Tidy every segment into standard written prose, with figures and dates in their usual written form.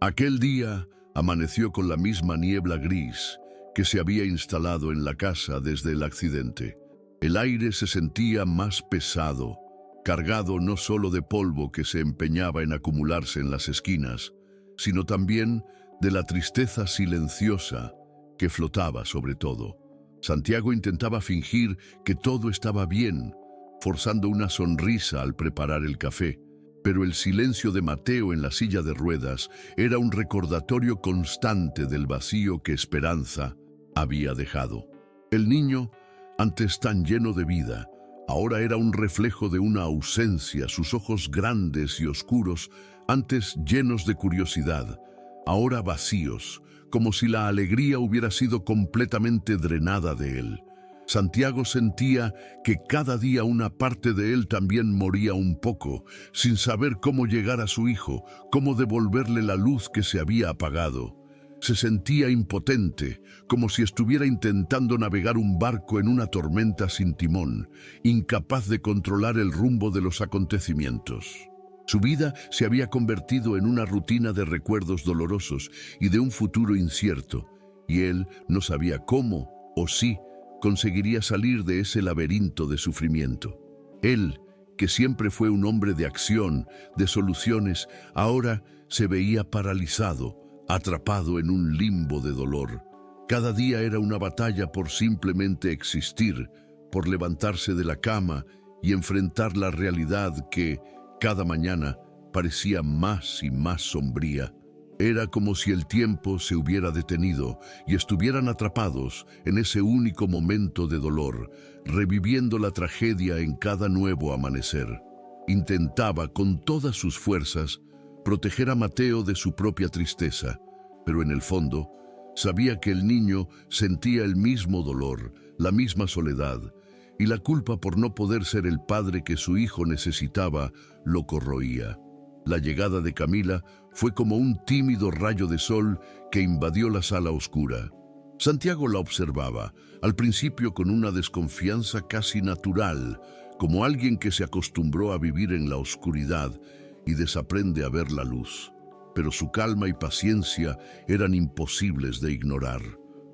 Aquel día amaneció con la misma niebla gris que se había instalado en la casa desde el accidente. El aire se sentía más pesado, cargado no solo de polvo que se empeñaba en acumularse en las esquinas, sino también de la tristeza silenciosa que flotaba sobre todo. Santiago intentaba fingir que todo estaba bien, forzando una sonrisa al preparar el café, pero el silencio de Mateo en la silla de ruedas era un recordatorio constante del vacío que Esperanza había dejado. El niño, antes tan lleno de vida, ahora era un reflejo de una ausencia, sus ojos grandes y oscuros, antes llenos de curiosidad, ahora vacíos, como si la alegría hubiera sido completamente drenada de él. Santiago sentía que cada día una parte de él también moría un poco, sin saber cómo llegar a su hijo, cómo devolverle la luz que se había apagado. Se sentía impotente, como si estuviera intentando navegar un barco en una tormenta sin timón, incapaz de controlar el rumbo de los acontecimientos. Su vida se había convertido en una rutina de recuerdos dolorosos y de un futuro incierto, y él no sabía cómo o si conseguiría salir de ese laberinto de sufrimiento. Él, que siempre fue un hombre de acción, de soluciones, ahora se veía paralizado, atrapado en un limbo de dolor. Cada día era una batalla por simplemente existir, por levantarse de la cama y enfrentar la realidad que, cada mañana, parecía más y más sombría. Era como si el tiempo se hubiera detenido y estuvieran atrapados en ese único momento de dolor, reviviendo la tragedia en cada nuevo amanecer. Intentaba con todas sus fuerzas proteger a Mateo de su propia tristeza, pero en el fondo sabía que el niño sentía el mismo dolor, la misma soledad, y la culpa por no poder ser el padre que su hijo necesitaba lo corroía. La llegada de Camila fue como un tímido rayo de sol que invadió la sala oscura. Santiago la observaba, al principio con una desconfianza casi natural, como alguien que se acostumbró a vivir en la oscuridad y desaprende a ver la luz. Pero su calma y paciencia eran imposibles de ignorar.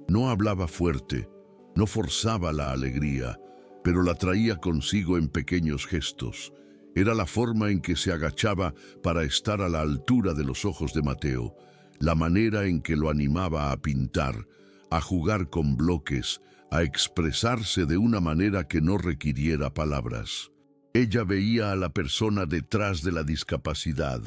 No hablaba fuerte, no forzaba la alegría, pero la traía consigo en pequeños gestos. Era la forma en que se agachaba para estar a la altura de los ojos de Mateo, la manera en que lo animaba a pintar, a jugar con bloques, a expresarse de una manera que no requiriera palabras. Ella veía a la persona detrás de la discapacidad,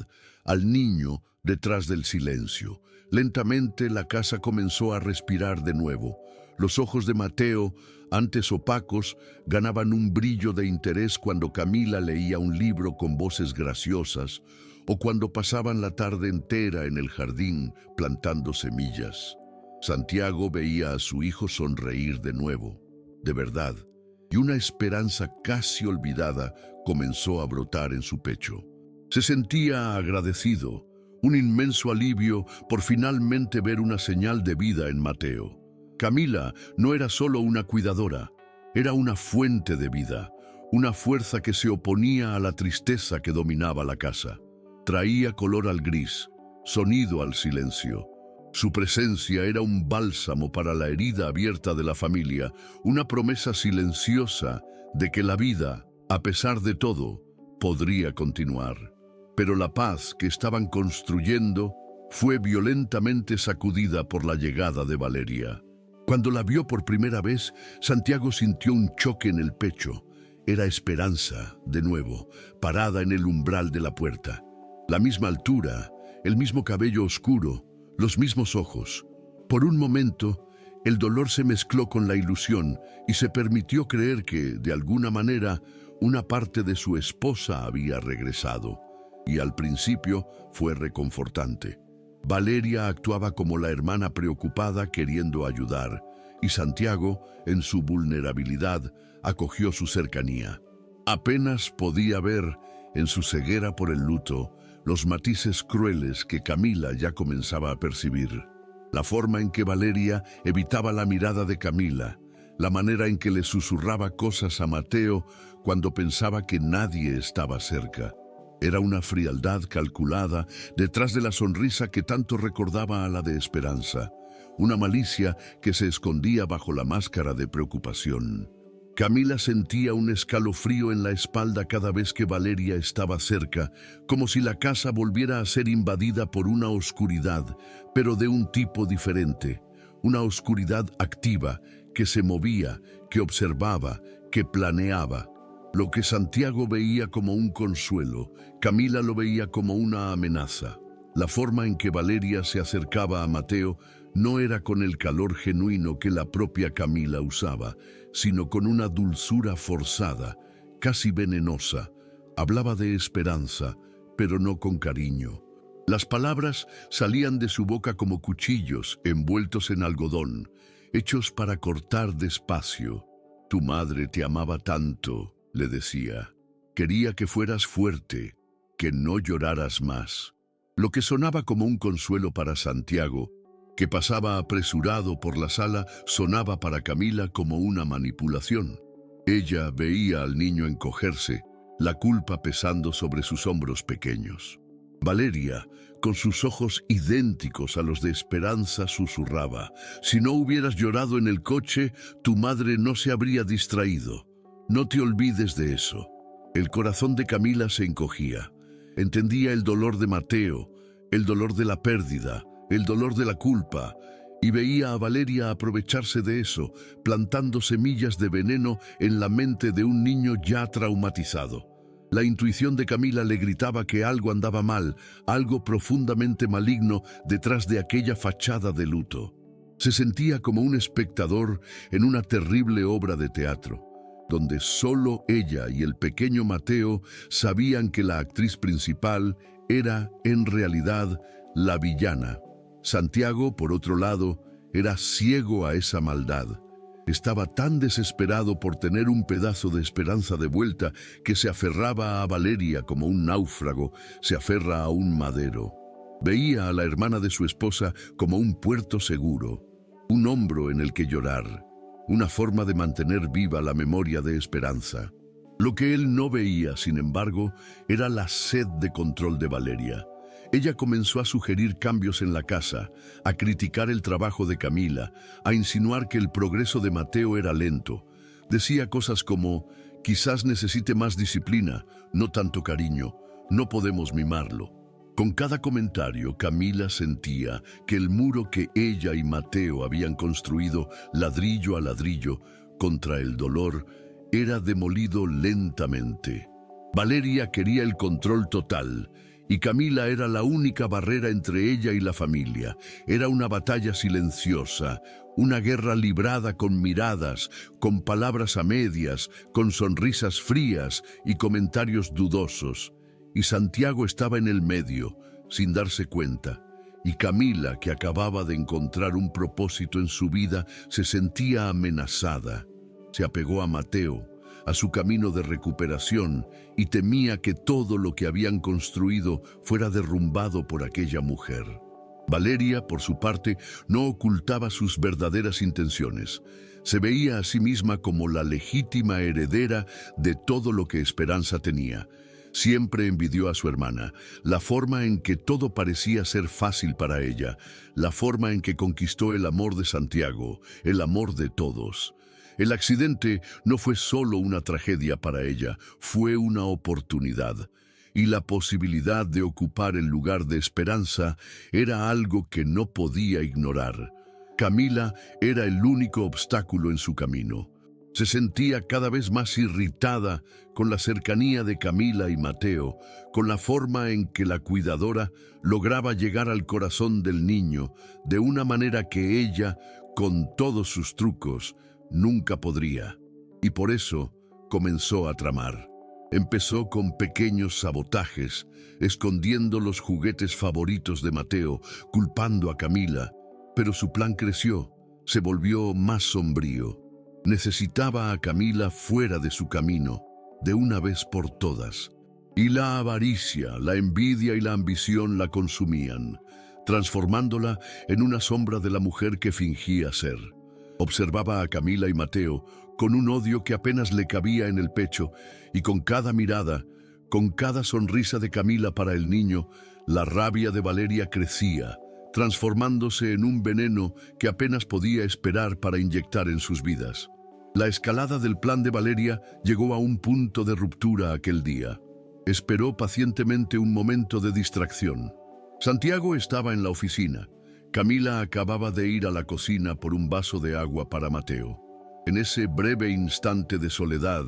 al niño detrás del silencio. Lentamente la casa comenzó a respirar de nuevo. Los ojos de Mateo, antes opacos, ganaban un brillo de interés cuando Camila leía un libro con voces graciosas o cuando pasaban la tarde entera en el jardín plantando semillas. Santiago veía a su hijo sonreír de nuevo, de verdad, y una esperanza casi olvidada comenzó a brotar en su pecho. Se sentía agradecido, un inmenso alivio por finalmente ver una señal de vida en Mateo. Camila no era solo una cuidadora, era una fuente de vida, una fuerza que se oponía a la tristeza que dominaba la casa. Traía color al gris, sonido al silencio. Su presencia era un bálsamo para la herida abierta de la familia, una promesa silenciosa de que la vida, a pesar de todo, podría continuar. Pero la paz que estaban construyendo fue violentamente sacudida por la llegada de Valeria. Cuando la vio por primera vez, Santiago sintió un choque en el pecho. Era Esperanza, de nuevo, parada en el umbral de la puerta. La misma altura, el mismo cabello oscuro, los mismos ojos. Por un momento, el dolor se mezcló con la ilusión y se permitió creer que, de alguna manera, una parte de su esposa había regresado. Y al principio fue reconfortante. Valeria actuaba como la hermana preocupada queriendo ayudar, y Santiago, en su vulnerabilidad, acogió su cercanía. Apenas podía ver, en su ceguera por el luto, los matices crueles que Camila ya comenzaba a percibir. La forma en que Valeria evitaba la mirada de Camila, la manera en que le susurraba cosas a Mateo cuando pensaba que nadie estaba cerca. Era una frialdad calculada detrás de la sonrisa que tanto recordaba a la de Esperanza, una malicia que se escondía bajo la máscara de preocupación. Camila sentía un escalofrío en la espalda cada vez que Valeria estaba cerca, como si la casa volviera a ser invadida por una oscuridad, pero de un tipo diferente, una oscuridad activa, que se movía, que observaba, que planeaba. Lo que Santiago veía como un consuelo, Camila lo veía como una amenaza. La forma en que Valeria se acercaba a Mateo no era con el calor genuino que la propia Camila usaba, sino con una dulzura forzada, casi venenosa. Hablaba de esperanza, pero no con cariño. Las palabras salían de su boca como cuchillos envueltos en algodón, hechos para cortar despacio. Tu madre te amaba tanto, le decía. Quería que fueras fuerte, que no lloraras más. Lo que sonaba como un consuelo para Santiago, que pasaba apresurado por la sala, sonaba para Camila como una manipulación. Ella veía al niño encogerse, la culpa pesando sobre sus hombros pequeños. Valeria, con sus ojos idénticos a los de Esperanza, susurraba: si no hubieras llorado en el coche, tu madre no se habría distraído. No te olvides de eso. El corazón de Camila se encogía. Entendía el dolor de Mateo, el dolor de la pérdida, el dolor de la culpa, y veía a Valeria aprovecharse de eso, plantando semillas de veneno en la mente de un niño ya traumatizado. La intuición de Camila le gritaba que algo andaba mal, algo profundamente maligno detrás de aquella fachada de luto. Se sentía como un espectador en una terrible obra de teatro, donde solo ella y el pequeño Mateo sabían que la actriz principal era, en realidad, la villana. Santiago, por otro lado, era ciego a esa maldad. Estaba tan desesperado por tener un pedazo de esperanza de vuelta que se aferraba a Valeria como un náufrago se aferra a un madero. Veía a la hermana de su esposa como un puerto seguro, un hombro en el que llorar, una forma de mantener viva la memoria de Esperanza. Lo que él no veía, sin embargo, era la sed de control de Valeria. Ella comenzó a sugerir cambios en la casa, a criticar el trabajo de Camila, a insinuar que el progreso de Mateo era lento. Decía cosas como: quizás necesite más disciplina, no tanto cariño, no podemos mimarlo. Con cada comentario, Camila sentía que el muro que ella y Mateo habían construido ladrillo a ladrillo contra el dolor era demolido lentamente. Valeria quería el control total, y Camila era la única barrera entre ella y la familia. Era una batalla silenciosa, una guerra librada con miradas, con palabras a medias, con sonrisas frías y comentarios dudosos. Y Santiago estaba en el medio, sin darse cuenta. Y Camila, que acababa de encontrar un propósito en su vida, se sentía amenazada. Se apegó a Mateo, a su camino de recuperación, y temía que todo lo que habían construido fuera derrumbado por aquella mujer. Valeria, por su parte, no ocultaba sus verdaderas intenciones. Se veía a sí misma como la legítima heredera de todo lo que Esperanza tenía. Siempre envidió a su hermana, la forma en que todo parecía ser fácil para ella, la forma en que conquistó el amor de Santiago, el amor de todos. El accidente no fue solo una tragedia para ella, fue una oportunidad. Y la posibilidad de ocupar el lugar de Esperanza era algo que no podía ignorar. Camila era el único obstáculo en su camino. Se sentía cada vez más irritada con la cercanía de Camila y Mateo, con la forma en que la cuidadora lograba llegar al corazón del niño de una manera que ella, con todos sus trucos, nunca podría. Y por eso comenzó a tramar. Empezó con pequeños sabotajes, escondiendo los juguetes favoritos de Mateo, culpando a Camila. Pero su plan creció, se volvió más sombrío. Necesitaba a Camila fuera de su camino, de una vez por todas. Y la avaricia, la envidia y la ambición la consumían, transformándola en una sombra de la mujer que fingía ser. Observaba a Camila y Mateo con un odio que apenas le cabía en el pecho, y con cada mirada, Con cada sonrisa de Camila para el niño, la rabia de Valeria crecía, transformándose en un veneno que apenas podía esperar para inyectar en sus vidas. La escalada del plan de Valeria llegó a un punto de ruptura aquel día. Esperó pacientemente un momento de distracción. Santiago estaba en la oficina. Camila acababa de ir a la cocina por un vaso de agua para Mateo. En ese breve instante de soledad,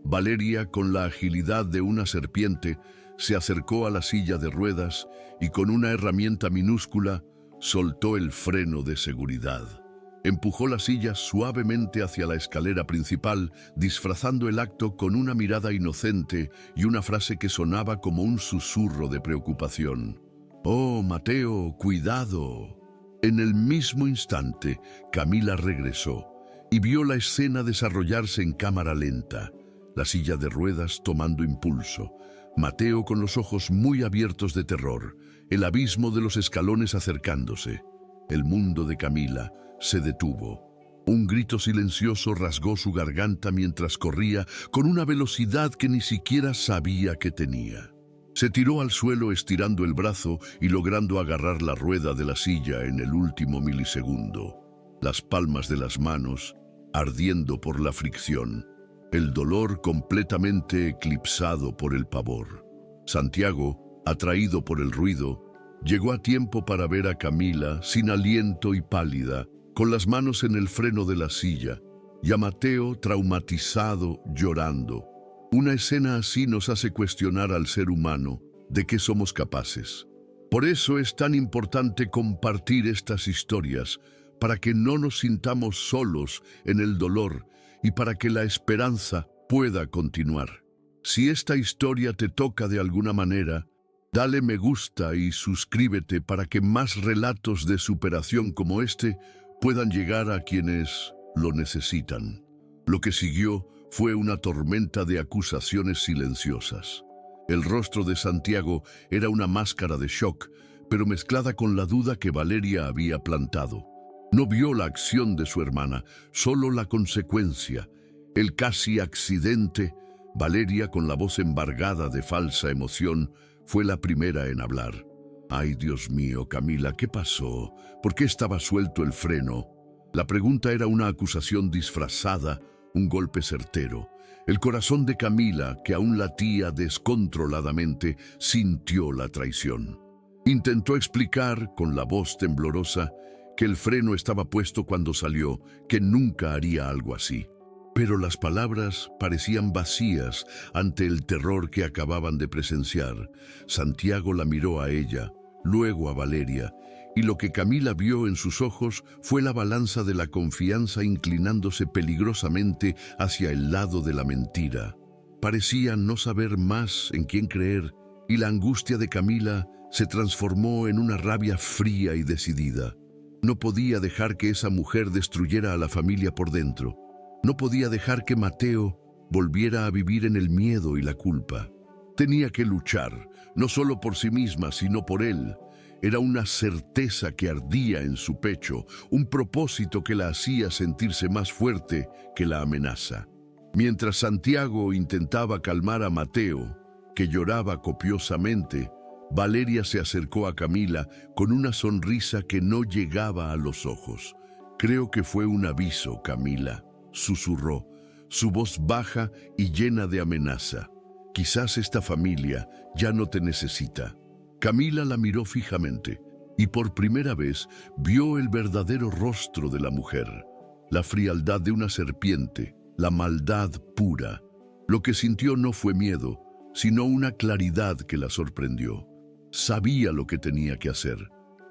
Valeria, con la agilidad de una serpiente, se acercó a la silla de ruedas y con una herramienta minúscula soltó el freno de seguridad. Empujó la silla suavemente hacia la escalera principal, disfrazando el acto con una mirada inocente y una frase que sonaba como un susurro de preocupación. «Oh, Mateo, cuidado». En el mismo instante, Camila regresó y vio la escena desarrollarse en cámara lenta, la silla de ruedas tomando impulso, Mateo con los ojos muy abiertos de terror, el abismo de los escalones acercándose. El mundo de Camila se detuvo. Un grito silencioso rasgó su garganta mientras corría con una velocidad que ni siquiera sabía que tenía. Se tiró al suelo estirando el brazo y logrando agarrar la rueda de la silla en el último milisegundo. Las palmas de las manos ardiendo por la fricción, el dolor completamente eclipsado por el pavor. Santiago, atraído por el ruido, llegó a tiempo para ver a Camila, sin aliento y pálida, con las manos en el freno de la silla, y a Mateo traumatizado, llorando. Una escena así nos hace cuestionar al ser humano de qué somos capaces. Por eso es tan importante compartir estas historias, para que no nos sintamos solos en el dolor y para que la esperanza pueda continuar. Si esta historia te toca de alguna manera, dale me gusta y suscríbete para que más relatos de superación como este puedan llegar a quienes lo necesitan. Lo que siguió fue una tormenta de acusaciones silenciosas. El rostro de Santiago era una máscara de shock, pero mezclada con la duda que Valeria había plantado. No vio la acción de su hermana, solo la consecuencia, el casi accidente. Valeria, con la voz embargada de falsa emoción, fue la primera en hablar. «Ay, Dios mío, Camila, ¿qué pasó? ¿Por qué estaba suelto el freno?» La pregunta era una acusación disfrazada, un golpe certero. El corazón de Camila, que aún latía descontroladamente, sintió la traición. Intentó explicar, con la voz temblorosa, que el freno estaba puesto cuando salió, que nunca haría algo así. Pero las palabras parecían vacías ante el terror que acababan de presenciar. Santiago la miró a ella, luego a Valeria, y lo que Camila vio en sus ojos fue la balanza de la confianza inclinándose peligrosamente hacia el lado de la mentira. Parecía no saber más en quién creer, y la angustia de Camila se transformó en una rabia fría y decidida. No podía dejar que esa mujer destruyera a la familia por dentro. No podía dejar que Mateo volviera a vivir en el miedo y la culpa. Tenía que luchar, no solo por sí misma, sino por él. Era una certeza que ardía en su pecho, un propósito que la hacía sentirse más fuerte que la amenaza. Mientras Santiago intentaba calmar a Mateo, que lloraba copiosamente, Valeria se acercó a Camila con una sonrisa que no llegaba a los ojos. «Creo que fue un aviso, Camila», susurró, su voz baja y llena de amenaza. «Quizás esta familia ya no te necesita». Camila la miró fijamente y por primera vez vio el verdadero rostro de la mujer, la frialdad de una serpiente, la maldad pura. Lo que sintió no fue miedo, sino una claridad que la sorprendió. Sabía lo que tenía que hacer.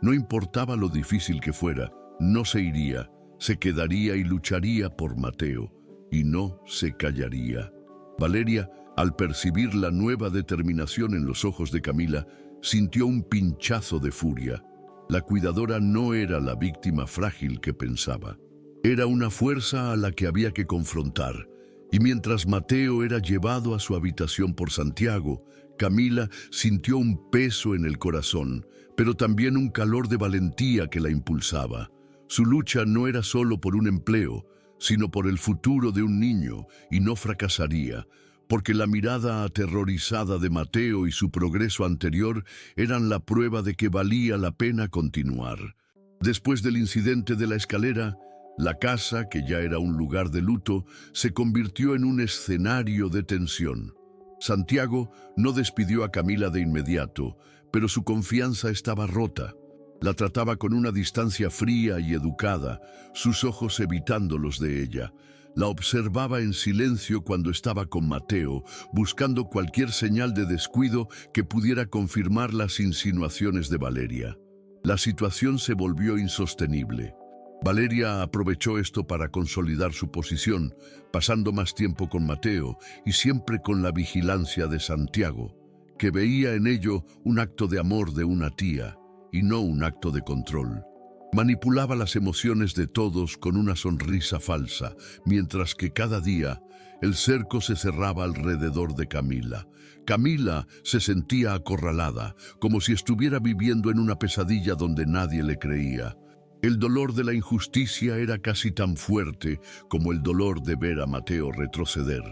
No importaba lo difícil que fuera, no se iría, se quedaría y lucharía por Mateo, y no se callaría. Valeria, al percibir la nueva determinación en los ojos de Camila, sintió un pinchazo de furia. La cuidadora no era la víctima frágil que pensaba. Era una fuerza a la que había que confrontar. Y mientras Mateo era llevado a su habitación por Santiago, Camila sintió un peso en el corazón, pero también un calor de valentía que la impulsaba. Su lucha no era solo por un empleo, sino por el futuro de un niño, y no fracasaría, porque la mirada aterrorizada de Mateo y su progreso anterior eran la prueba de que valía la pena continuar. Después del incidente de la escalera, la casa, que ya era un lugar de luto, se convirtió en un escenario de tensión. Santiago no despidió a Camila de inmediato, pero su confianza estaba rota. La trataba con una distancia fría y educada, sus ojos evitando los de ella. La observaba en silencio cuando estaba con Mateo, buscando cualquier señal de descuido que pudiera confirmar las insinuaciones de Valeria. La situación se volvió insostenible. Valeria aprovechó esto para consolidar su posición, pasando más tiempo con Mateo y siempre con la vigilancia de Santiago, que veía en ello un acto de amor de una tía y no un acto de control. Manipulaba las emociones de todos con una sonrisa falsa, mientras que cada día el cerco se cerraba alrededor de Camila. Camila se sentía acorralada, como si estuviera viviendo en una pesadilla donde nadie le creía. El dolor de la injusticia era casi tan fuerte como el dolor de ver a Mateo retroceder.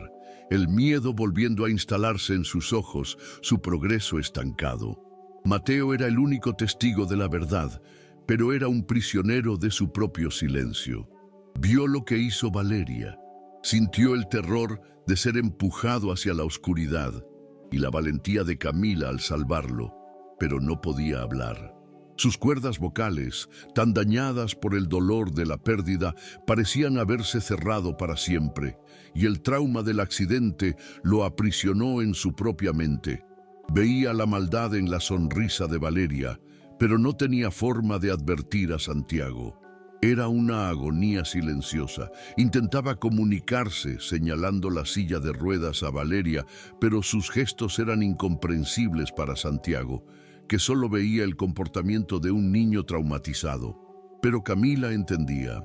El miedo volviendo a instalarse en sus ojos, su progreso estancado. Mateo era el único testigo de la verdad, pero era un prisionero de su propio silencio. Vio lo que hizo Valeria, sintió el terror de ser empujado hacia la oscuridad y la valentía de Camila al salvarlo, pero no podía hablar. Sus cuerdas vocales, tan dañadas por el dolor de la pérdida, parecían haberse cerrado para siempre, y el trauma del accidente lo aprisionó en su propia mente. Veía la maldad en la sonrisa de Valeria, pero no tenía forma de advertir a Santiago. Era una agonía silenciosa. Intentaba comunicarse, señalando la silla de ruedas a Valeria, pero sus gestos eran incomprensibles para Santiago, que solo veía el comportamiento de un niño traumatizado. Pero Camila entendía.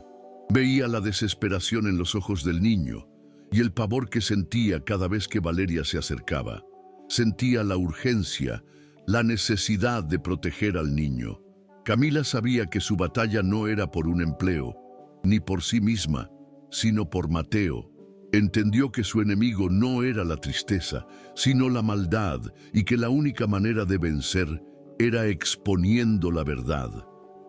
Veía la desesperación en los ojos del niño y el pavor que sentía cada vez que Valeria se acercaba. Sentía la urgencia, la necesidad de proteger al niño. Camila sabía que su batalla no era por un empleo, ni por sí misma, sino por Mateo. Entendió que su enemigo no era la tristeza, sino la maldad, y que la única manera de vencer era exponiendo la verdad.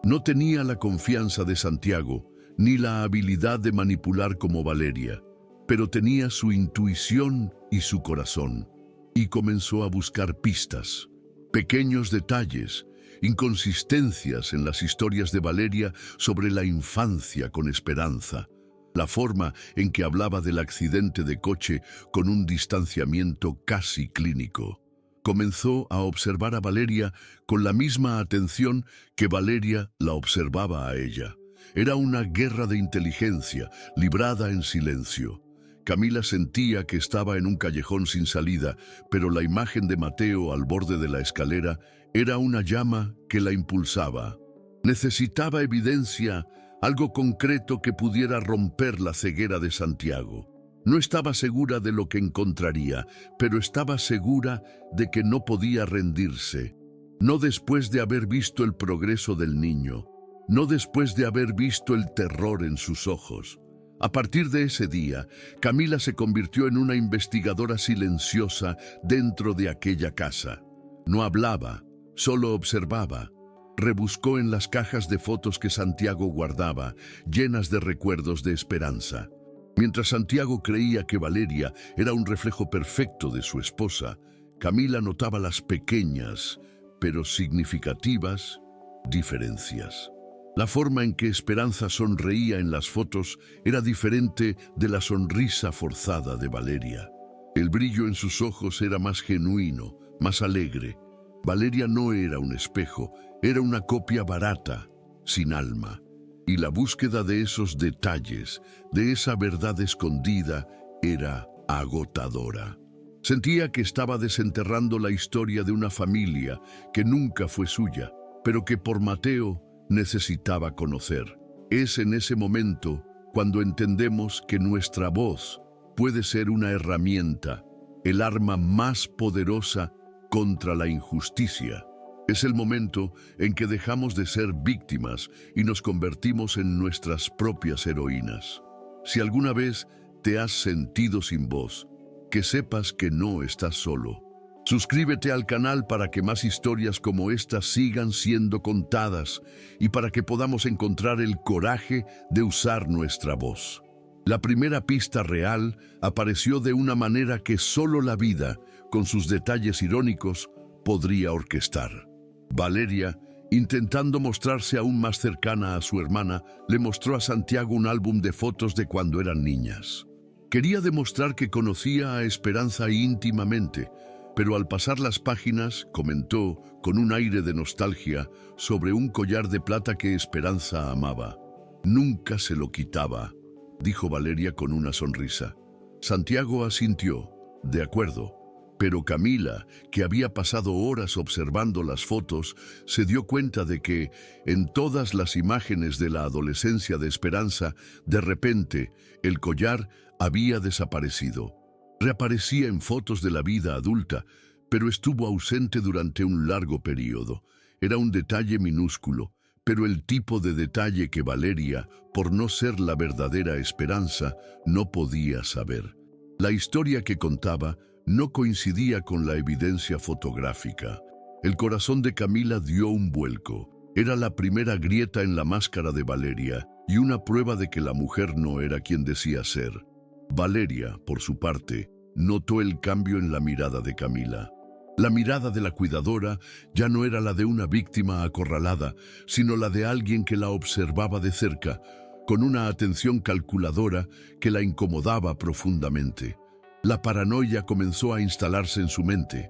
No tenía la confianza de Santiago, ni la habilidad de manipular como Valeria, pero tenía su intuición y su corazón, y comenzó a buscar pistas, pequeños detalles, inconsistencias en las historias de Valeria sobre la infancia con esperanza, la forma en que hablaba del accidente de coche con un distanciamiento casi clínico. Comenzó a observar a Valeria con la misma atención que Valeria la observaba a ella. Era una guerra de inteligencia, librada en silencio. Camila sentía que estaba en un callejón sin salida, pero la imagen de Mateo al borde de la escalera era una llama que la impulsaba. Necesitaba evidencia, algo concreto que pudiera romper la ceguera de Santiago. No estaba segura de lo que encontraría, pero estaba segura de que no podía rendirse. No después de haber visto el progreso del niño, no después de haber visto el terror en sus ojos. A partir de ese día, Camila se convirtió en una investigadora silenciosa dentro de aquella casa. No hablaba, solo observaba. Rebuscó en las cajas de fotos que Santiago guardaba, llenas de recuerdos de esperanza. Mientras Santiago creía que Valeria era un reflejo perfecto de su esposa, Camila notaba las pequeñas, pero significativas, diferencias. La forma en que Esperanza sonreía en las fotos era diferente de la sonrisa forzada de Valeria. El brillo en sus ojos era más genuino, más alegre. Valeria no era un espejo, era una copia barata, sin alma. Y la búsqueda de esos detalles, de esa verdad escondida, era agotadora. Sentía que estaba desenterrando la historia de una familia que nunca fue suya, pero que por Mateo necesitaba conocer. Es en ese momento cuando entendemos que nuestra voz puede ser una herramienta, el arma más poderosa contra la injusticia. Es el momento en que dejamos de ser víctimas y nos convertimos en nuestras propias heroínas. Si alguna vez te has sentido sin voz, que sepas que no estás solo. Suscríbete al canal para que más historias como esta sigan siendo contadas y para que podamos encontrar el coraje de usar nuestra voz. La primera pista real apareció de una manera que solo la vida, con sus detalles irónicos, podría orquestar. Valeria, intentando mostrarse aún más cercana a su hermana, le mostró a Santiago un álbum de fotos de cuando eran niñas. Quería demostrar que conocía a Esperanza íntimamente, pero al pasar las páginas comentó con un aire de nostalgia sobre un collar de plata que Esperanza amaba. Nunca se lo quitaba, dijo Valeria con una sonrisa. Santiago asintió, de acuerdo, pero Camila, que había pasado horas observando las fotos, se dio cuenta de que, en todas las imágenes de la adolescencia de Esperanza, de repente, el collar había desaparecido. Reaparecía en fotos de la vida adulta, pero estuvo ausente durante un largo periodo. Era un detalle minúsculo, pero el tipo de detalle que Valeria, por no ser la verdadera Esperanza, no podía saber. La historia que contaba no coincidía con la evidencia fotográfica. El corazón de Camila dio un vuelco. Era la primera grieta en la máscara de Valeria y una prueba de que la mujer no era quien decía ser. Valeria, por su parte, notó el cambio en la mirada de Camila. La mirada de la cuidadora ya no era la de una víctima acorralada, sino la de alguien que la observaba de cerca, con una atención calculadora que la incomodaba profundamente. La paranoia comenzó a instalarse en su mente.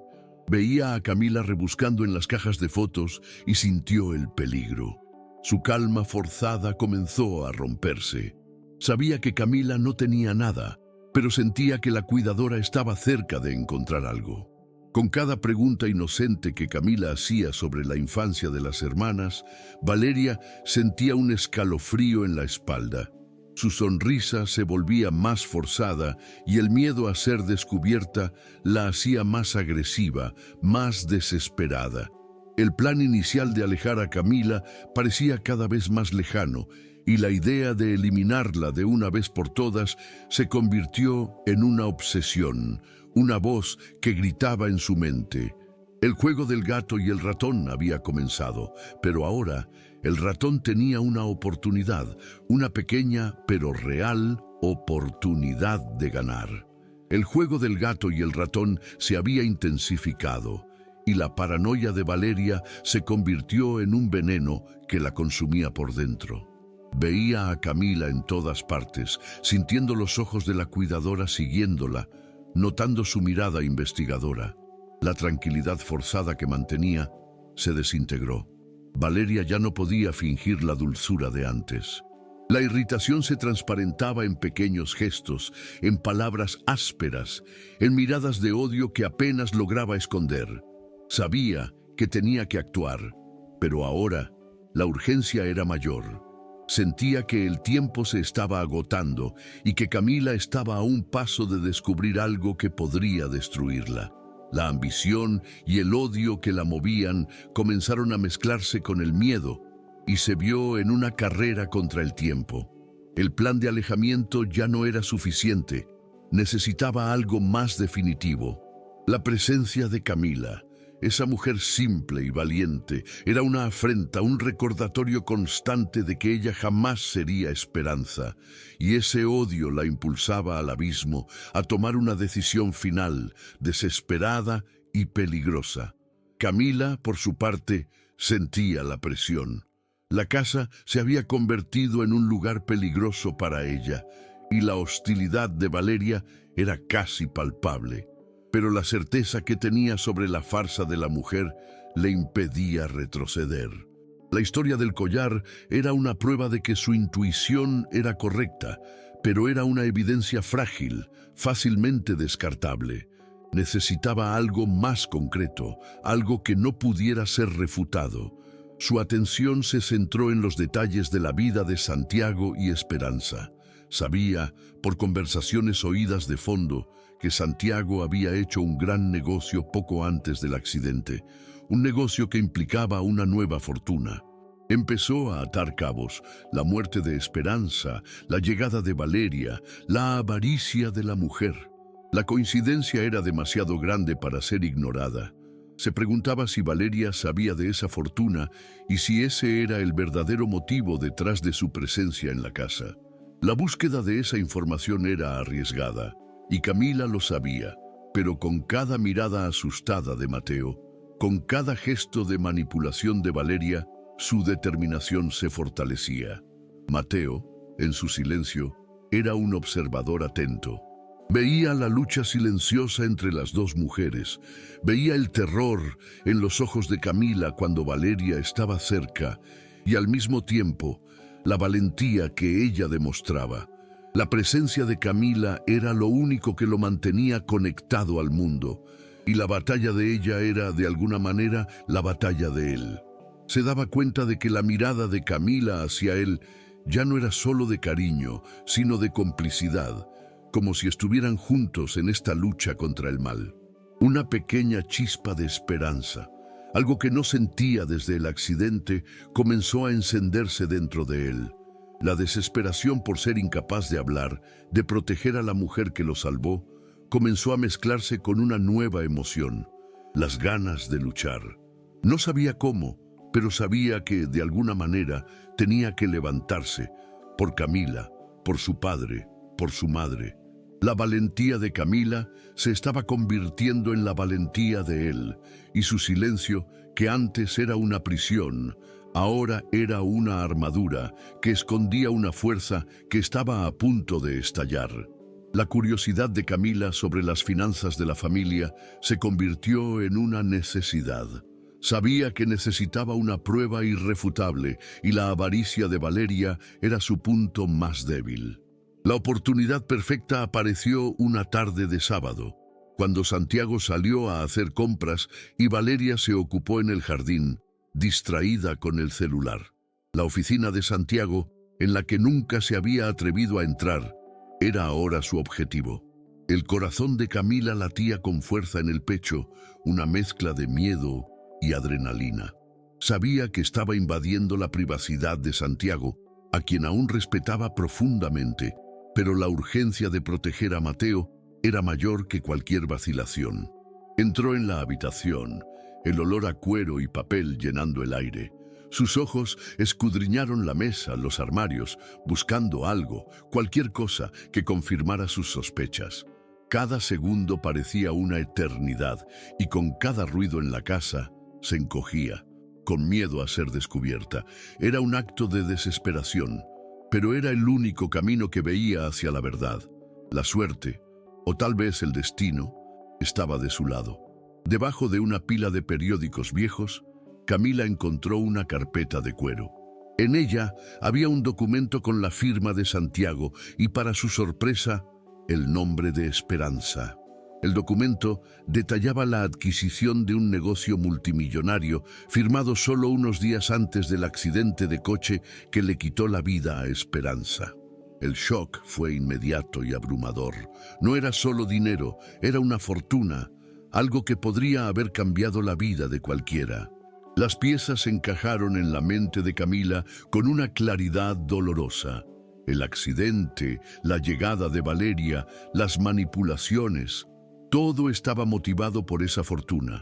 Veía a Camila rebuscando en las cajas de fotos y sintió el peligro. Su calma forzada comenzó a romperse. Sabía que Camila no tenía nada, pero sentía que la cuidadora estaba cerca de encontrar algo. Con cada pregunta inocente que Camila hacía sobre la infancia de las hermanas, Valeria sentía un escalofrío en la espalda. Su sonrisa se volvía más forzada y el miedo a ser descubierta la hacía más agresiva, más desesperada. El plan inicial de alejar a Camila parecía cada vez más lejano y la idea de eliminarla de una vez por todas se convirtió en una obsesión, una voz que gritaba en su mente. El juego del gato y el ratón había comenzado, pero ahora el ratón tenía una oportunidad, una pequeña pero real oportunidad de ganar. El juego del gato y el ratón se había intensificado y la paranoia de Valeria se convirtió en un veneno que la consumía por dentro. Veía a Camila en todas partes, sintiendo los ojos de la cuidadora siguiéndola, notando su mirada investigadora. La tranquilidad forzada que mantenía se desintegró. Valeria ya no podía fingir la dulzura de antes. La irritación se transparentaba en pequeños gestos, en palabras ásperas, en miradas de odio que apenas lograba esconder. Sabía que tenía que actuar, pero ahora la urgencia era mayor. Sentía que el tiempo se estaba agotando y que Camila estaba a un paso de descubrir algo que podría destruirla. La ambición y el odio que la movían comenzaron a mezclarse con el miedo y se vio en una carrera contra el tiempo. El plan de alejamiento ya no era suficiente. Necesitaba algo más definitivo. La presencia de Camila, esa mujer simple y valiente, era una afrenta, un recordatorio constante de que ella jamás sería Esperanza, y ese odio la impulsaba al abismo, a tomar una decisión final, desesperada y peligrosa. Camila, por su parte, sentía la presión. La casa se había convertido en un lugar peligroso para ella, y la hostilidad de Valeria era casi palpable. Pero la certeza que tenía sobre la farsa de la mujer le impedía retroceder. La historia del collar era una prueba de que su intuición era correcta, pero era una evidencia frágil, fácilmente descartable. Necesitaba algo más concreto, algo que no pudiera ser refutado. Su atención se centró en los detalles de la vida de Santiago y Esperanza. Sabía, por conversaciones oídas de fondo, que Santiago había hecho un gran negocio poco antes del accidente, un negocio que implicaba una nueva fortuna. Empezó a atar cabos: la muerte de Esperanza, la llegada de Valeria, la avaricia de la mujer. La coincidencia era demasiado grande para ser ignorada. Se preguntaba si Valeria sabía de esa fortuna y si ese era el verdadero motivo detrás de su presencia en la casa. La búsqueda de esa información era arriesgada, y Camila lo sabía, pero con cada mirada asustada de Mateo, con cada gesto de manipulación de Valeria, su determinación se fortalecía. Mateo, en su silencio, era un observador atento. Veía la lucha silenciosa entre las dos mujeres, veía el terror en los ojos de Camila cuando Valeria estaba cerca y al mismo tiempo la valentía que ella demostraba. La presencia de Camila era lo único que lo mantenía conectado al mundo y la batalla de ella era, de alguna manera, la batalla de él. Se daba cuenta de que la mirada de Camila hacia él ya no era solo de cariño, sino de complicidad, como si estuvieran juntos en esta lucha contra el mal. Una pequeña chispa de esperanza, algo que no sentía desde el accidente, comenzó a encenderse dentro de él. La desesperación por ser incapaz de hablar, de proteger a la mujer que lo salvó, comenzó a mezclarse con una nueva emoción, las ganas de luchar. No sabía cómo, pero sabía que, de alguna manera, tenía que levantarse, por Camila, por su padre, por su madre. La valentía de Camila se estaba convirtiendo en la valentía de él, y su silencio, que antes era una prisión, ahora era una armadura que escondía una fuerza que estaba a punto de estallar. La curiosidad de Camila sobre las finanzas de la familia se convirtió en una necesidad. Sabía que necesitaba una prueba irrefutable y la avaricia de Valeria era su punto más débil. La oportunidad perfecta apareció una tarde de sábado, cuando Santiago salió a hacer compras y Valeria se ocupó en el jardín, distraída con el celular. La oficina de Santiago, en la que nunca se había atrevido a entrar, era ahora su objetivo. El corazón de Camila latía con fuerza en el pecho, una mezcla de miedo y adrenalina. Sabía que estaba invadiendo la privacidad de Santiago, a quien aún respetaba profundamente, pero la urgencia de proteger a Mateo era mayor que cualquier vacilación. Entró en la habitación, el olor a cuero y papel llenando el aire. Sus ojos escudriñaron la mesa, los armarios, buscando algo, cualquier cosa que confirmara sus sospechas. Cada segundo parecía una eternidad, y con cada ruido en la casa se encogía, con miedo a ser descubierta. Era un acto de desesperación, pero era el único camino que veía hacia la verdad. La suerte, o tal vez el destino, estaba de su lado. Debajo de una pila de periódicos viejos, Camila encontró una carpeta de cuero. En ella había un documento con la firma de Santiago y, para su sorpresa, el nombre de Esperanza. El documento detallaba la adquisición de un negocio multimillonario firmado solo unos días antes del accidente de coche que le quitó la vida a Esperanza. El shock fue inmediato y abrumador. No era solo dinero, era una fortuna, algo que podría haber cambiado la vida de cualquiera. Las piezas se encajaron en la mente de Camila con una claridad dolorosa. El accidente, la llegada de Valeria, las manipulaciones, todo estaba motivado por esa fortuna.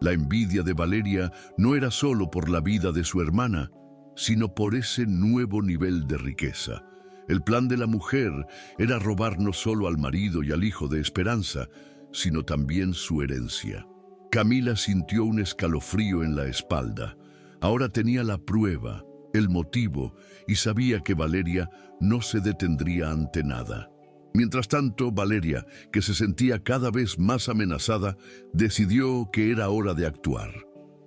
La envidia de Valeria no era solo por la vida de su hermana, sino por ese nuevo nivel de riqueza. El plan de la mujer era robar no solo al marido y al hijo de Esperanza, sino también su herencia. Camila sintió un escalofrío en la espalda. Ahora tenía la prueba, el motivo, y sabía que Valeria no se detendría ante nada. Mientras tanto, Valeria, que se sentía cada vez más amenazada, decidió que era hora de actuar.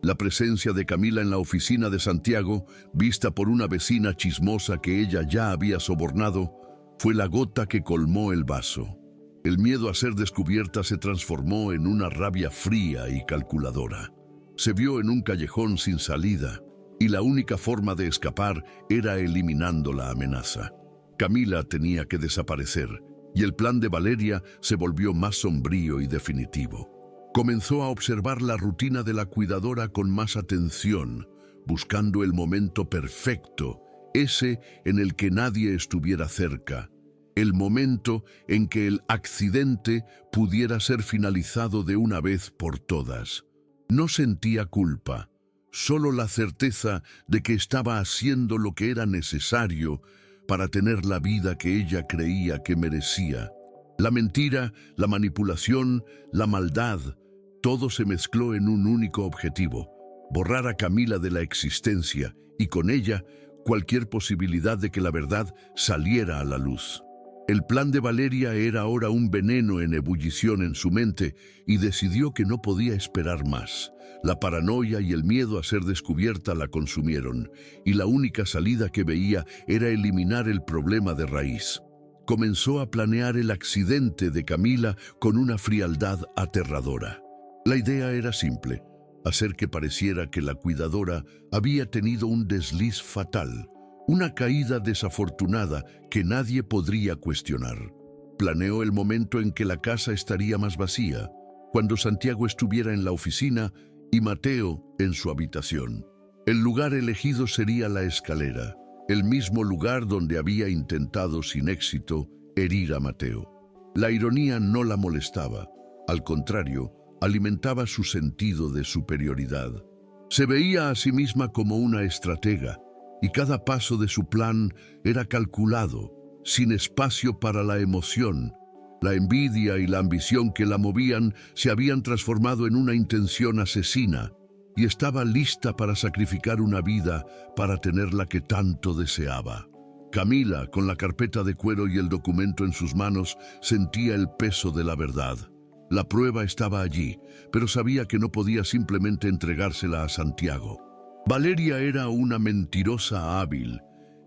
La presencia de Camila en la oficina de Santiago, vista por una vecina chismosa que ella ya había sobornado, fue la gota que colmó el vaso. El miedo a ser descubierta se transformó en una rabia fría y calculadora. Se vio en un callejón sin salida, y la única forma de escapar era eliminando la amenaza. Camila tenía que desaparecer, y el plan de Valeria se volvió más sombrío y definitivo. Comenzó a observar la rutina de la cuidadora con más atención, buscando el momento perfecto, ese en el que nadie estuviera cerca. el momento en que el accidente pudiera ser finalizado de una vez por todas. No sentía culpa, solo la certeza de que estaba haciendo lo que era necesario para tener la vida que ella creía que merecía. La mentira, la manipulación, la maldad, todo se mezcló en un único objetivo: borrar a Camila de la existencia y con ella cualquier posibilidad de que la verdad saliera a la luz. El plan de Valeria era ahora un veneno en ebullición en su mente y decidió que no podía esperar más. La paranoia y el miedo a ser descubierta la consumieron, y la única salida que veía era eliminar el problema de raíz. Comenzó a planear el accidente de Camila con una frialdad aterradora. La idea era simple: hacer que pareciera que la cuidadora había tenido un desliz fatal, una caída desafortunada que nadie podría cuestionar. Planeó el momento en que la casa estaría más vacía, cuando Santiago estuviera en la oficina y Mateo en su habitación. El lugar elegido sería la escalera, el mismo lugar donde había intentado sin éxito herir a Mateo. La ironía no la molestaba, al contrario, alimentaba su sentido de superioridad. Se veía a sí misma como una estratega, y cada paso de su plan era calculado, sin espacio para la emoción. La envidia y la ambición que la movían se habían transformado en una intención asesina, y estaba lista para sacrificar una vida para tener la que tanto deseaba. Camila, con la carpeta de cuero y el documento en sus manos, sentía el peso de la verdad. La prueba estaba allí, pero sabía que no podía simplemente entregársela a Santiago. Valeria era una mentirosa hábil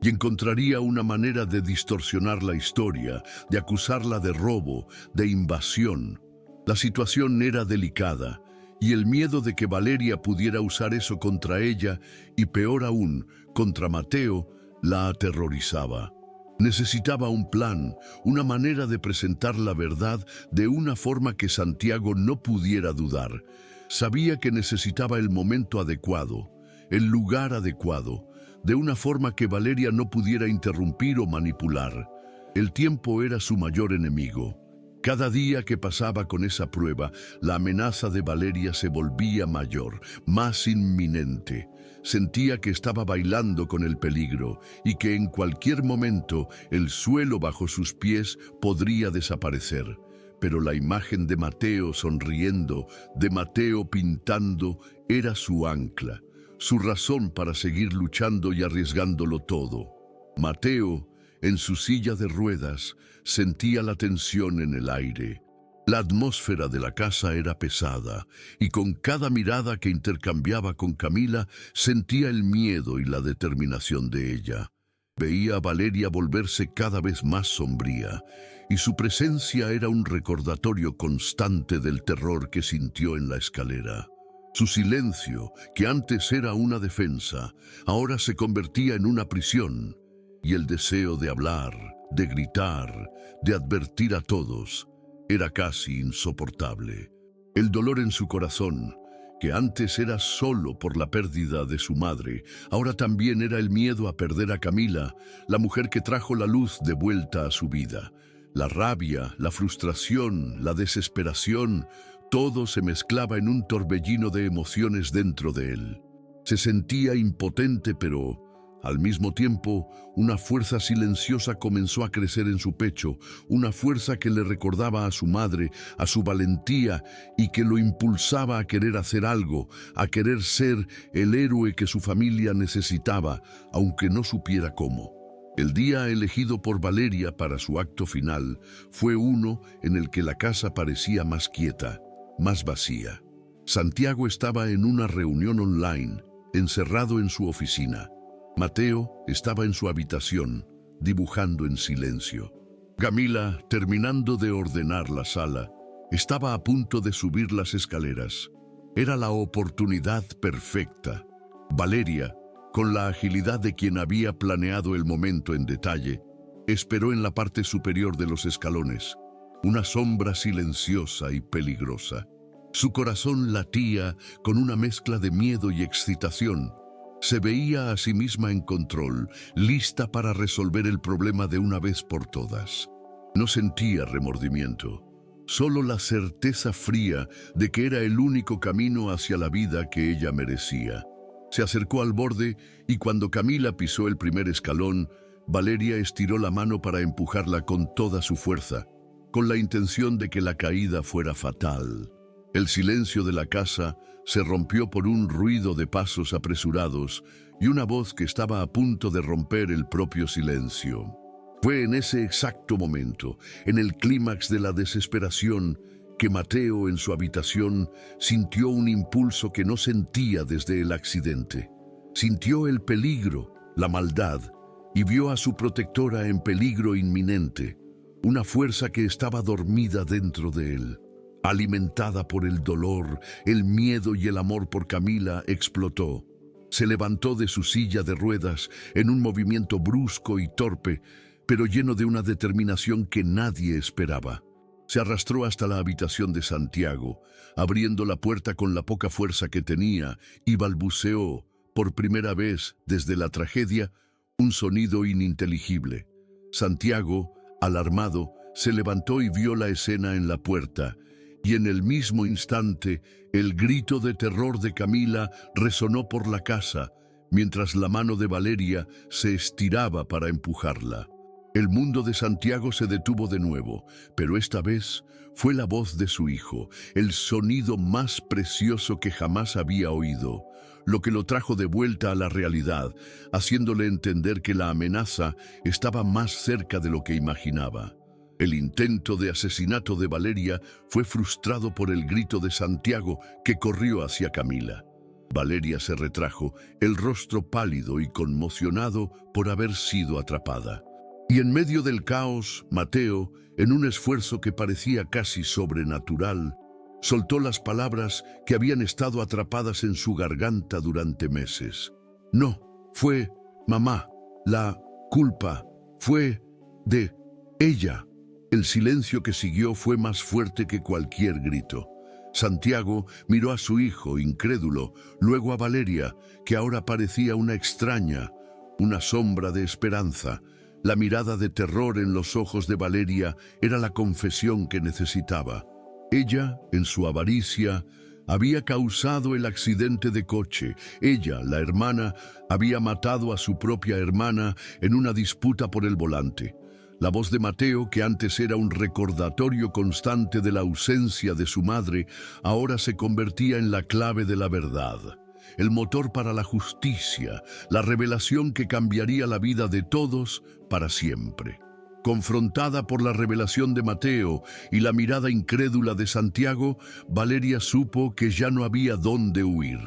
y encontraría una manera de distorsionar la historia, de acusarla de robo, de invasión. La situación era delicada, y el miedo de que Valeria pudiera usar eso contra ella, y peor aún, contra Mateo, la aterrorizaba. Necesitaba un plan, una manera de presentar la verdad de una forma que Santiago no pudiera dudar. Sabía que necesitaba el momento adecuado, el lugar adecuado, de una forma que Valeria no pudiera interrumpir o manipular. El tiempo era su mayor enemigo. Cada día que pasaba con esa prueba, la amenaza de Valeria se volvía mayor, más inminente. Sentía que estaba bailando con el peligro y que en cualquier momento el suelo bajo sus pies podría desaparecer. Pero la imagen de Mateo sonriendo, de Mateo pintando, era su ancla, su razón para seguir luchando y arriesgándolo todo. Mateo, en su silla de ruedas, sentía la tensión en el aire. La atmósfera de la casa era pesada, y con cada mirada que intercambiaba con Camila, sentía el miedo y la determinación de ella. Veía a Valeria volverse cada vez más sombría, y su presencia era un recordatorio constante del terror que sintió en la escalera. Su silencio, que antes era una defensa, ahora se convertía en una prisión, y el deseo de hablar, de gritar, de advertir a todos, era casi insoportable. El dolor en su corazón, que antes era solo por la pérdida de su madre, ahora también era el miedo a perder a Camila, la mujer que trajo la luz de vuelta a su vida. La rabia, la frustración, la desesperación, todo se mezclaba en un torbellino de emociones dentro de él. Se sentía impotente, pero al mismo tiempo, una fuerza silenciosa comenzó a crecer en su pecho, una fuerza que le recordaba a su madre, a su valentía, y que lo impulsaba a querer hacer algo, a querer ser el héroe que su familia necesitaba, aunque no supiera cómo. El día elegido por Valeria para su acto final fue uno en el que la casa parecía más quieta, más vacía. Santiago estaba en una reunión online, encerrado en su oficina. Mateo estaba en su habitación, dibujando en silencio. Camila, terminando de ordenar la sala, estaba a punto de subir las escaleras. Era la oportunidad perfecta. Valeria, con la agilidad de quien había planeado el momento en detalle, esperó en la parte superior de los escalones, una sombra silenciosa y peligrosa. Su corazón latía con una mezcla de miedo y excitación. Se veía a sí misma en control, lista para resolver el problema de una vez por todas. No sentía remordimiento, solo la certeza fría de que era el único camino hacia la vida que ella merecía. Se acercó al borde y cuando Camila pisó el primer escalón, Valeria estiró la mano para empujarla con toda su fuerza, con la intención de que la caída fuera fatal. El silencio de la casa se rompió por un ruido de pasos apresurados y una voz que estaba a punto de romper el propio silencio. Fue en ese exacto momento, en el clímax de la desesperación, que Mateo en su habitación sintió un impulso que no sentía desde el accidente. Sintió el peligro, la maldad, y vio a su protectora en peligro inminente, una fuerza que estaba dormida dentro de él. Alimentada por el dolor, el miedo y el amor por Camila, explotó. Se levantó de su silla de ruedas en un movimiento brusco y torpe, pero lleno de una determinación que nadie esperaba. Se arrastró hasta la habitación de Santiago, abriendo la puerta con la poca fuerza que tenía, y balbuceó, por primera vez desde la tragedia, un sonido ininteligible. Santiago, alarmado, se levantó y vio la escena en la puerta, y en el mismo instante el grito de terror de Camila resonó por la casa, mientras la mano de Valeria se estiraba para empujarla. El mundo de Santiago se detuvo de nuevo, pero esta vez fue la voz de su hijo, el sonido más precioso que jamás había oído, lo que lo trajo de vuelta a la realidad, haciéndole entender que la amenaza estaba más cerca de lo que imaginaba. El intento de asesinato de Valeria fue frustrado por el grito de Santiago, que corrió hacia Camila. Valeria se retrajo, el rostro pálido y conmocionado por haber sido atrapada. Y en medio del caos, Mateo, en un esfuerzo que parecía casi sobrenatural, soltó las palabras que habían estado atrapadas en su garganta durante meses. No, fue mamá. La culpa fue de ella. El silencio que siguió fue más fuerte que cualquier grito. Santiago miró a su hijo, incrédulo, luego a Valeria, que ahora parecía una extraña, una sombra de esperanza. La mirada de terror en los ojos de Valeria era la confesión que necesitaba. Ella, en su avaricia, había causado el accidente de coche. Ella, la hermana, había matado a su propia hermana en una disputa por el volante. La voz de Mateo, que antes era un recordatorio constante de la ausencia de su madre, ahora se convertía en la clave de la verdad. El motor para la justicia, la revelación que cambiaría la vida de todos para siempre. Confrontada por la revelación de Mateo y la mirada incrédula de Santiago, Valeria supo que ya no había dónde huir.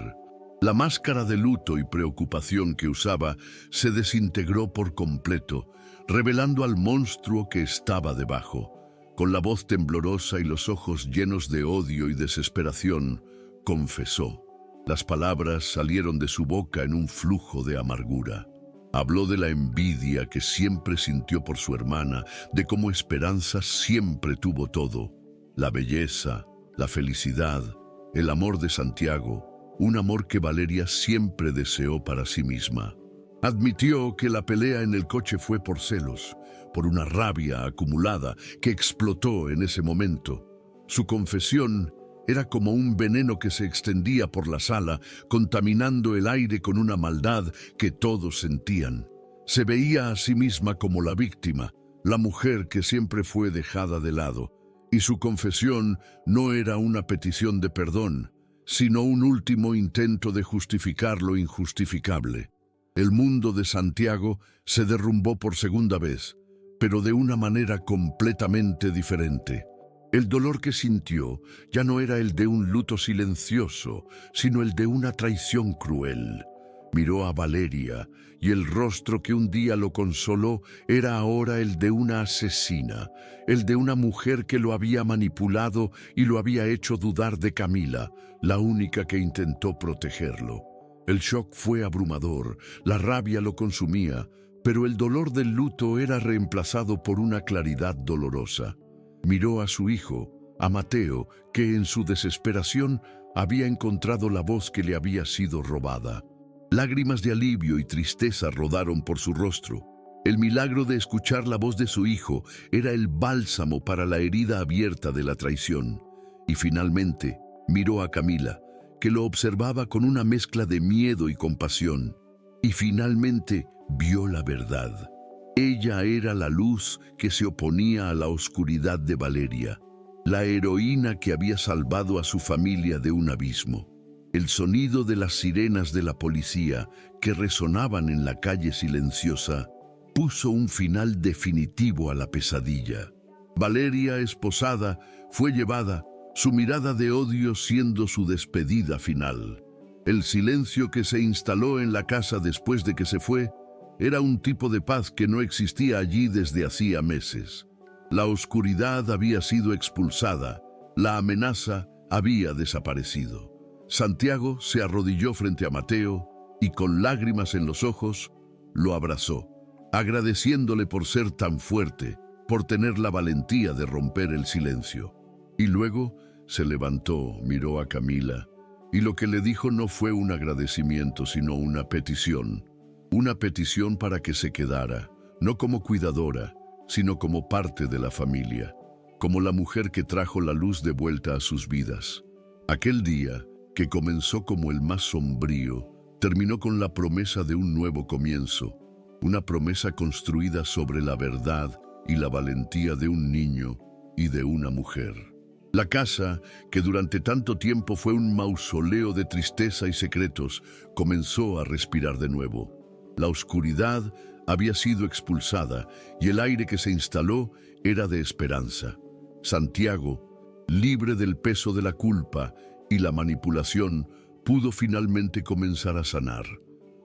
La máscara de luto y preocupación que usaba se desintegró por completo, revelando al monstruo que estaba debajo. Con la voz temblorosa y los ojos llenos de odio y desesperación, confesó. Las palabras salieron de su boca en un flujo de amargura. Habló de la envidia que siempre sintió por su hermana, de cómo Esperanza siempre tuvo todo: la belleza, la felicidad, el amor de Santiago, un amor que Valeria siempre deseó para sí misma. Admitió que la pelea en el coche fue por celos, por una rabia acumulada que explotó en ese momento. Su confesión era como un veneno que se extendía por la sala, contaminando el aire con una maldad que todos sentían. Se veía a sí misma como la víctima, la mujer que siempre fue dejada de lado, y su confesión no era una petición de perdón, sino un último intento de justificar lo injustificable. El mundo de Santiago se derrumbó por segunda vez, pero de una manera completamente diferente. El dolor que sintió ya no era el de un luto silencioso, sino el de una traición cruel. Miró a Valeria, y el rostro que un día lo consoló era ahora el de una asesina, el de una mujer que lo había manipulado y lo había hecho dudar de Camila, la única que intentó protegerlo. El shock fue abrumador, la rabia lo consumía, pero el dolor del luto era reemplazado por una claridad dolorosa. Miró a su hijo, a Mateo, que en su desesperación había encontrado la voz que le había sido robada. Lágrimas de alivio y tristeza rodaron por su rostro. El milagro de escuchar la voz de su hijo era el bálsamo para la herida abierta de la traición. Y finalmente miró a Camila, que lo observaba con una mezcla de miedo y compasión. Y finalmente vio la verdad. Ella era la luz que se oponía a la oscuridad de Valeria, la heroína que había salvado a su familia de un abismo. El sonido de las sirenas de la policía que resonaban en la calle silenciosa puso un final definitivo a la pesadilla. Valeria, esposada, fue llevada, su mirada de odio siendo su despedida final. El silencio que se instaló en la casa después de que se fue era un tipo de paz que no existía allí desde hacía meses. La oscuridad había sido expulsada, la amenaza había desaparecido. Santiago se arrodilló frente a Mateo y con lágrimas en los ojos lo abrazó, agradeciéndole por ser tan fuerte, por tener la valentía de romper el silencio. Y luego se levantó, miró a Camila, y lo que le dijo no fue un agradecimiento, sino una petición. Una petición para que se quedara, no como cuidadora, sino como parte de la familia, como la mujer que trajo la luz de vuelta a sus vidas. Aquel día, que comenzó como el más sombrío, terminó con la promesa de un nuevo comienzo, una promesa construida sobre la verdad y la valentía de un niño y de una mujer. La casa, que durante tanto tiempo fue un mausoleo de tristeza y secretos, comenzó a respirar de nuevo. La oscuridad había sido expulsada y el aire que se instaló era de esperanza. Santiago, libre del peso de la culpa y la manipulación, pudo finalmente comenzar a sanar.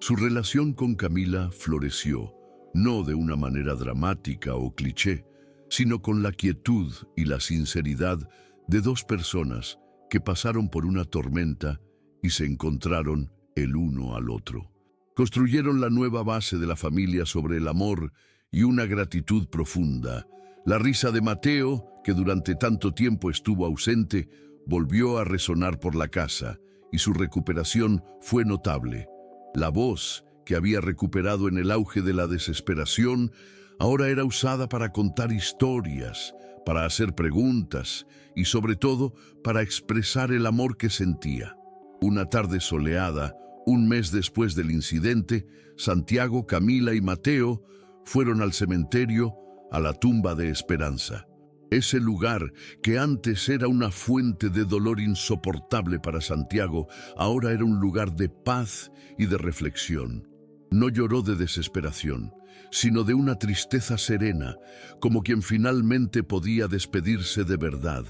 Su relación con Camila floreció, no de una manera dramática o cliché, sino con la quietud y la sinceridad de dos personas que pasaron por una tormenta y se encontraron el uno al otro. Construyeron la nueva base de la familia sobre el amor y una gratitud profunda. La risa de Mateo, que durante tanto tiempo estuvo ausente, volvió a resonar por la casa y su recuperación fue notable. La voz, que había recuperado en el auge de la desesperación, ahora era usada para contar historias, para hacer preguntas y sobre todo para expresar el amor que sentía. Una tarde soleada, un mes después del incidente, Santiago, Camila y Mateo fueron al cementerio, a la tumba de Esperanza. Ese lugar, que antes era una fuente de dolor insoportable para Santiago, ahora era un lugar de paz y de reflexión. No lloró de desesperación, sino de una tristeza serena, como quien finalmente podía despedirse de verdad,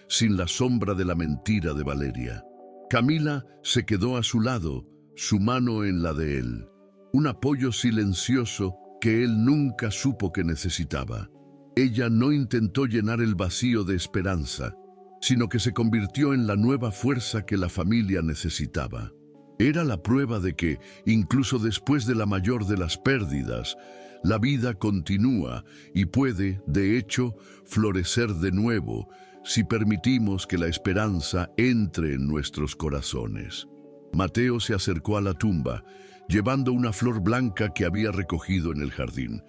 sin la sombra de la mentira de Valeria. Camila se quedó a su lado, su mano en la de él, un apoyo silencioso que él nunca supo que necesitaba. Ella no intentó llenar el vacío de esperanza, sino que se convirtió en la nueva fuerza que la familia necesitaba. Era la prueba de que, incluso después de la mayor de las pérdidas, la vida continúa y puede, de hecho, florecer de nuevo si permitimos que la esperanza entre en nuestros corazones. Mateo se acercó a la tumba, llevando una flor blanca que había recogido en el jardín.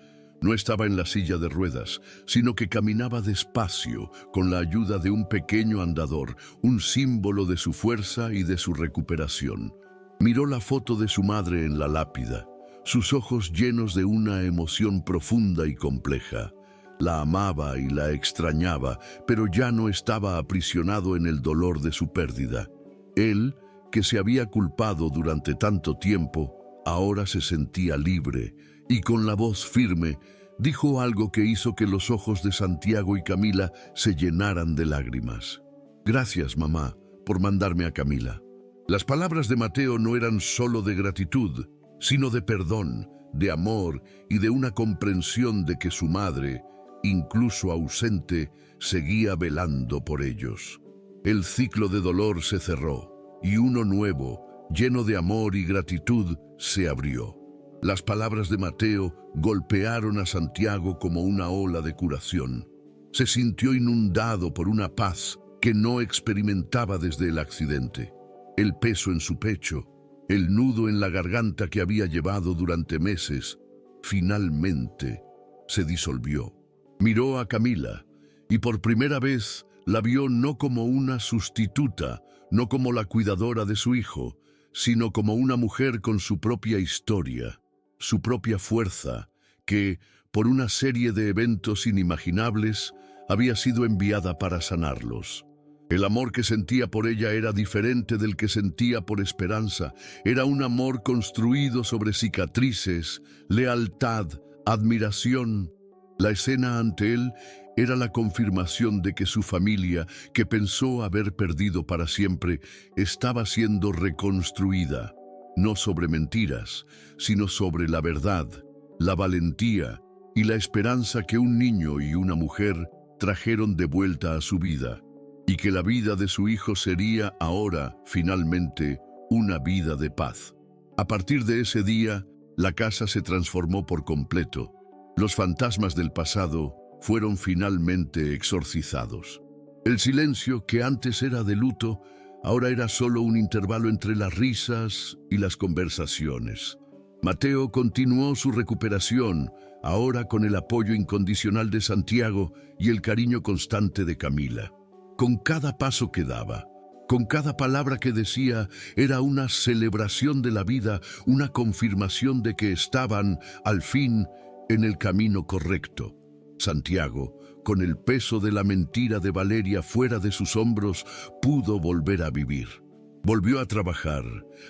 No estaba en la silla de ruedas, sino que caminaba despacio, con la ayuda de un pequeño andador, un símbolo de su fuerza y de su recuperación. Miró la foto de su madre en la lápida, sus ojos llenos de una emoción profunda y compleja. La amaba y la extrañaba, pero ya no estaba aprisionado en el dolor de su pérdida. Él, que se había culpado durante tanto tiempo, ahora se sentía libre y con la voz firme dijo algo que hizo que los ojos de Santiago y Camila se llenaran de lágrimas. Gracias, mamá, por mandarme a Camila. Las palabras de Mateo no eran solo de gratitud, sino de perdón, de amor y de una comprensión de que su madre, incluso ausente, seguía velando por ellos. El ciclo de dolor se cerró y uno nuevo, lleno de amor y gratitud, se abrió. Las palabras de Mateo golpearon a Santiago como una ola de curación. Se sintió inundado por una paz que no experimentaba desde el accidente. El peso en su pecho, el nudo en la garganta que había llevado durante meses, finalmente se disolvió. Miró a Camila y por primera vez la vio no como una sustituta, no como la cuidadora de su hijo, sino como una mujer con su propia historia, su propia fuerza, que, por una serie de eventos inimaginables, había sido enviada para sanarlos. El amor que sentía por ella era diferente del que sentía por Esperanza. Era un amor construido sobre cicatrices, lealtad, admiración. La escena ante él era la confirmación de que su familia, que pensó haber perdido para siempre, estaba siendo reconstruida, no sobre mentiras, sino sobre la verdad, la valentía y la esperanza que un niño y una mujer trajeron de vuelta a su vida, y que la vida de su hijo sería ahora, finalmente, una vida de paz. A partir de ese día, la casa se transformó por completo. Los fantasmas del pasado fueron finalmente exorcizados. El silencio, que antes era de luto, ahora era solo un intervalo entre las risas y las conversaciones. Mateo continuó su recuperación, ahora con el apoyo incondicional de Santiago y el cariño constante de Camila. Con cada paso que daba, con cada palabra que decía, era una celebración de la vida, una confirmación de que estaban, al fin, en el camino correcto. Santiago, con el peso de la mentira de Valeria fuera de sus hombros, pudo volver a vivir. Volvió a trabajar,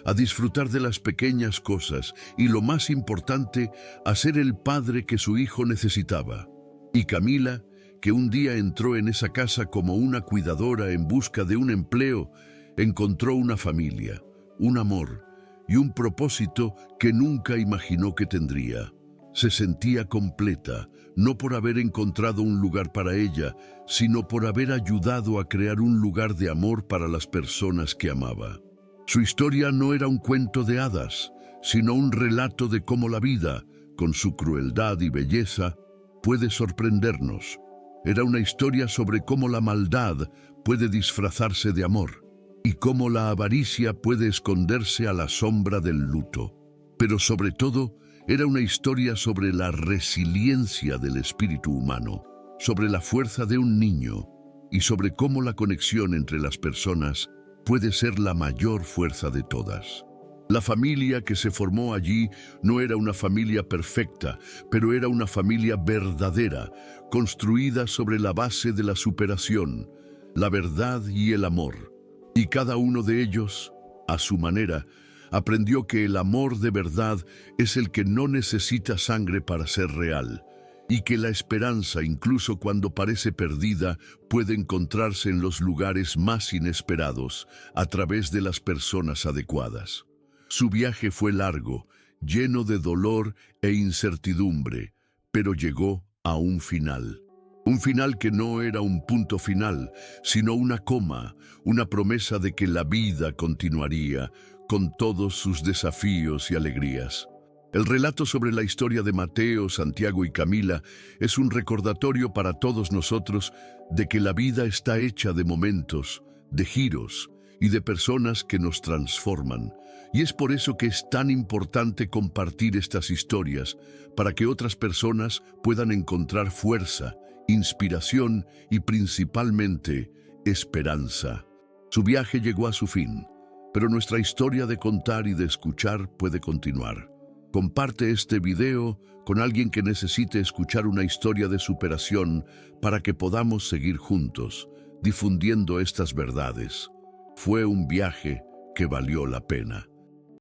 a disfrutar de las pequeñas cosas y, lo más importante, a ser el padre que su hijo necesitaba. Y Camila, que un día entró en esa casa como una cuidadora en busca de un empleo, encontró una familia, un amor y un propósito que nunca imaginó que tendría. Se sentía completa, no por haber encontrado un lugar para ella, sino por haber ayudado a crear un lugar de amor para las personas que amaba. Su historia no era un cuento de hadas, sino un relato de cómo la vida, con su crueldad y belleza, puede sorprendernos. Era una historia sobre cómo la maldad puede disfrazarse de amor y cómo la avaricia puede esconderse a la sombra del luto. Pero sobre todo, era una historia sobre la resiliencia del espíritu humano, sobre la fuerza de un niño y sobre cómo la conexión entre las personas puede ser la mayor fuerza de todas. La familia que se formó allí no era una familia perfecta, pero era una familia verdadera, construida sobre la base de la superación, la verdad y el amor. Y cada uno de ellos, a su manera, aprendió que el amor de verdad es el que no necesita sangre para ser real, y que la esperanza, incluso cuando parece perdida, puede encontrarse en los lugares más inesperados, a través de las personas adecuadas. Su viaje fue largo, lleno de dolor e incertidumbre, pero llegó a un final. Un final que no era un punto final, sino una coma, una promesa de que la vida continuaría, con todos sus desafíos y alegrías. El relato sobre la historia de Mateo, Santiago y Camila es un recordatorio para todos nosotros de que la vida está hecha de momentos, de giros y de personas que nos transforman. Y es por eso que es tan importante compartir estas historias, para que otras personas puedan encontrar fuerza, inspiración y principalmente esperanza. Su viaje llegó a su fin, pero nuestra historia de contar y de escuchar puede continuar. Comparte este video con alguien que necesite escuchar una historia de superación para que podamos seguir juntos, difundiendo estas verdades. Fue un viaje que valió la pena.